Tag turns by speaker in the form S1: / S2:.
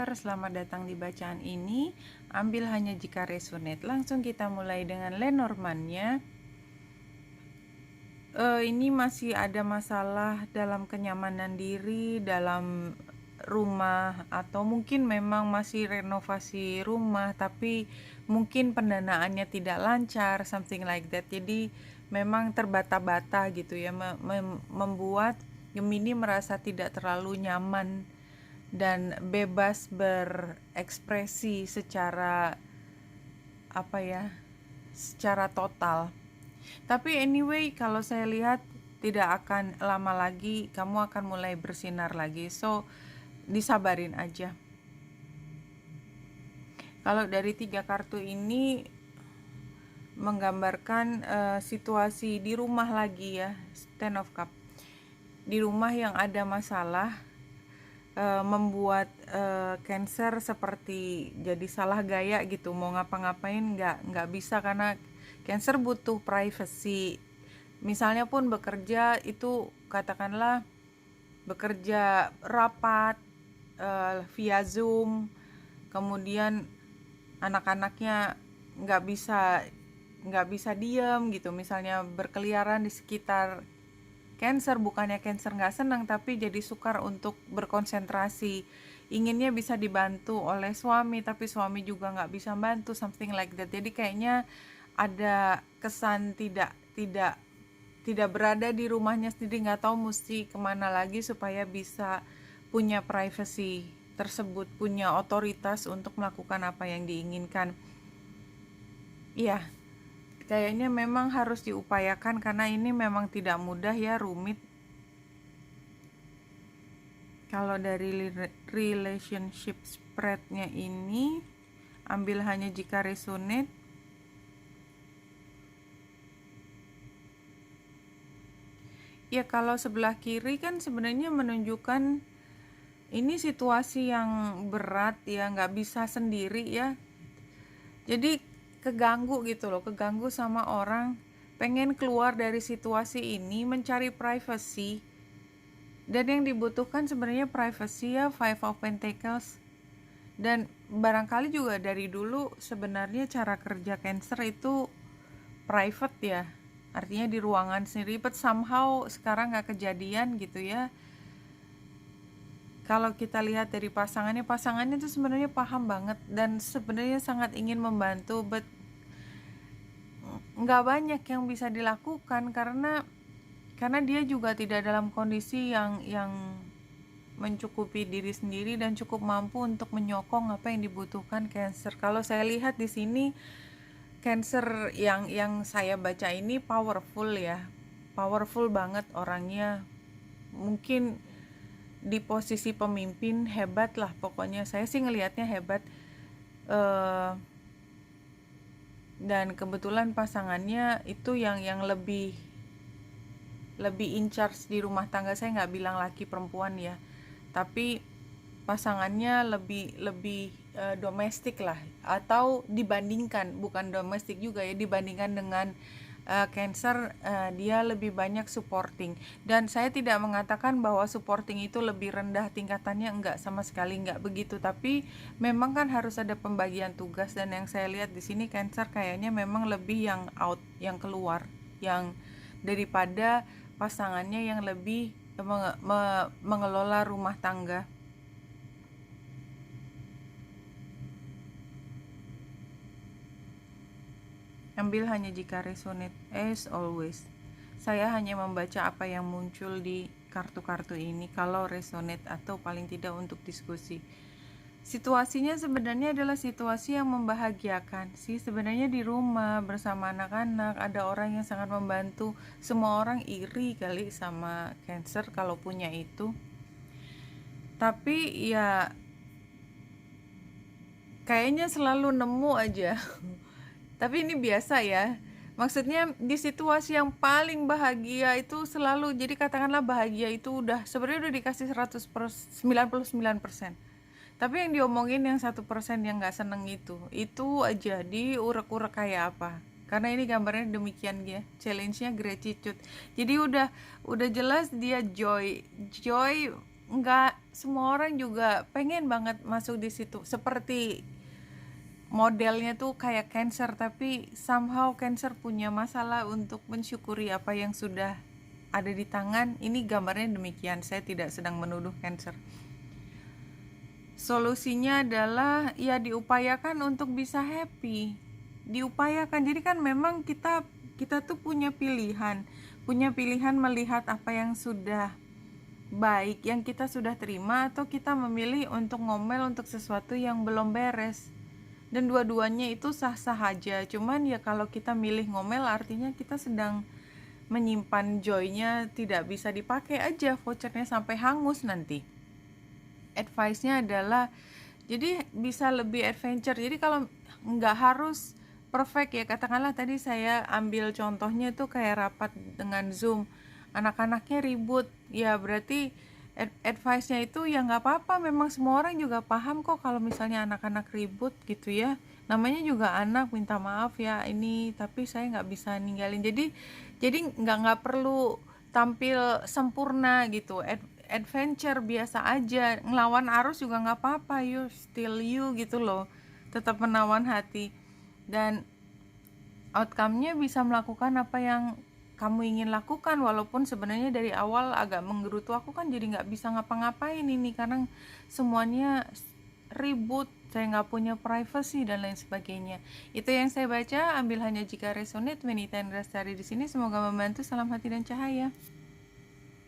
S1: kabar? Selamat datang di bacaan ini. Ambil hanya jika resonate. Langsung kita mulai dengan Lenormand-nya. Ini masih ada masalah dalam kenyamanan diri, dalam rumah, atau mungkin memang masih renovasi rumah, tapi mungkin pendanaannya tidak lancar, something like that. Jadi memang terbata-bata gitu ya, membuat Gemini merasa tidak terlalu nyaman dan bebas berekspresi secara secara total. Tapi anyway, kalau saya lihat tidak akan lama lagi kamu akan mulai bersinar lagi. So, disabarin aja. Kalau dari 3 kartu ini menggambarkan situasi di rumah lagi ya, Ten of Cup. Di rumah yang ada masalah, membuat Cancer seperti jadi salah gaya gitu, mau ngapa-ngapain nggak bisa karena Cancer butuh privacy. Misalnya pun bekerja itu katakanlah bekerja rapat via Zoom, kemudian anak-anaknya nggak bisa diam gitu, misalnya berkeliaran di sekitar Cancer. Bukannya Cancer nggak senang, tapi jadi sukar untuk berkonsentrasi. Inginnya bisa dibantu oleh suami, tapi suami juga nggak bisa bantu, something like that. Jadi kayaknya ada kesan tidak berada di rumahnya sendiri, nggak tahu mesti kemana lagi supaya bisa punya privacy tersebut, punya otoritas untuk melakukan apa yang diinginkan. Iya, kayaknya memang harus diupayakan karena ini memang tidak mudah ya, rumit. Kalau dari relationship spreadnya ini, ambil hanya jika resonate. Ya, kalau sebelah kiri kan sebenarnya menunjukkan ini situasi yang berat ya, nggak bisa sendiri ya. Jadi keganggu gitu loh, keganggu sama orang, pengen keluar dari situasi ini, mencari privacy. Dan yang dibutuhkan sebenarnya privacy ya, Five of Pentacles. Dan barangkali juga dari dulu sebenarnya cara kerja Cancer itu private ya, artinya di ruangan sendiri, but somehow sekarang nggak kejadian gitu ya. Kalau kita lihat dari pasangannya itu sebenarnya paham banget dan sebenarnya sangat ingin membantu, but nggak banyak yang bisa dilakukan karena dia juga tidak dalam kondisi yang mencukupi diri sendiri dan cukup mampu untuk menyokong apa yang dibutuhkan Cancer. Kalau saya lihat di sini Cancer yang saya baca ini powerful ya, powerful banget orangnya, mungkin di posisi pemimpin hebat lah, pokoknya saya sih ngelihatnya hebat. Dan kebetulan pasangannya itu yang lebih in charge di rumah tangga. Saya nggak bilang laki perempuan ya, tapi pasangannya lebih domestik lah, atau dibandingkan, bukan domestik juga ya, dibandingkan dengan Cancer, dia lebih banyak supporting. Dan saya tidak mengatakan bahwa supporting itu lebih rendah tingkatannya, enggak, sama sekali enggak begitu, tapi memang kan harus ada pembagian tugas. Dan yang saya lihat di sini Cancer kayaknya memang lebih yang out, yang keluar, yang daripada pasangannya yang lebih mengelola rumah tangga. Ambil hanya jika resonate, as always. Saya hanya membaca apa yang muncul di kartu-kartu ini kalau resonate atau paling tidak untuk diskusi. Situasinya sebenarnya adalah situasi yang membahagiakan sih. Sebenarnya di rumah bersama anak-anak ada orang yang sangat membantu. Semua orang iri kali sama Cancer kalau punya itu. Tapi ya kayaknya selalu nemu aja. Tapi ini biasa ya. Maksudnya di situasi yang paling bahagia itu selalu, jadi katakanlah bahagia itu sebenarnya udah dikasih 99%. Tapi yang diomongin yang 1% yang nggak seneng itu aja diurek-urek kayak apa. Karena ini gambarnya demikian ya. Challenge-nya gratitude. Jadi udah jelas dia joy nggak semua orang juga pengen banget masuk di situ, seperti modelnya tuh kayak Cancer, tapi somehow Cancer punya masalah untuk mensyukuri apa yang sudah ada di tangan. Ini gambarnya demikian, saya tidak sedang menuduh Cancer. Solusinya adalah ya diupayakan untuk bisa happy, diupayakan. Jadi kan memang kita tuh punya pilihan melihat apa yang sudah baik, yang kita sudah terima, atau kita memilih untuk ngomel untuk sesuatu yang belum beres. Dan dua-duanya itu sah-sah aja. Cuman ya kalau kita milih ngomel, artinya kita sedang menyimpan joy-nya, tidak bisa dipakai aja, vouchernya sampai hangus nanti. Advice-nya adalah jadi bisa lebih adventure. Jadi kalau nggak harus perfect ya, katakanlah tadi saya ambil contohnya itu kayak rapat dengan Zoom, anak-anaknya ribut, ya berarti advice-nya itu ya nggak apa-apa, memang semua orang juga paham kok kalau misalnya anak-anak ribut gitu ya, namanya juga anak, minta maaf ya ini, tapi saya nggak bisa ninggalin. Jadi nggak perlu tampil sempurna gitu, adventure biasa aja, ngelawan arus juga nggak apa-apa, you still you gitu loh, tetap menawan hati, dan outcome-nya bisa melakukan apa yang kamu ingin lakukan, walaupun sebenarnya dari awal agak menggerutu, aku kan jadi nggak bisa ngapa-ngapain ini karena semuanya ribut, saya nggak punya privacy dan lain sebagainya. Itu yang saya baca, ambil hanya jika resonate. Wanita Indra Lestari di sini, semoga membantu. Salam hati dan cahaya.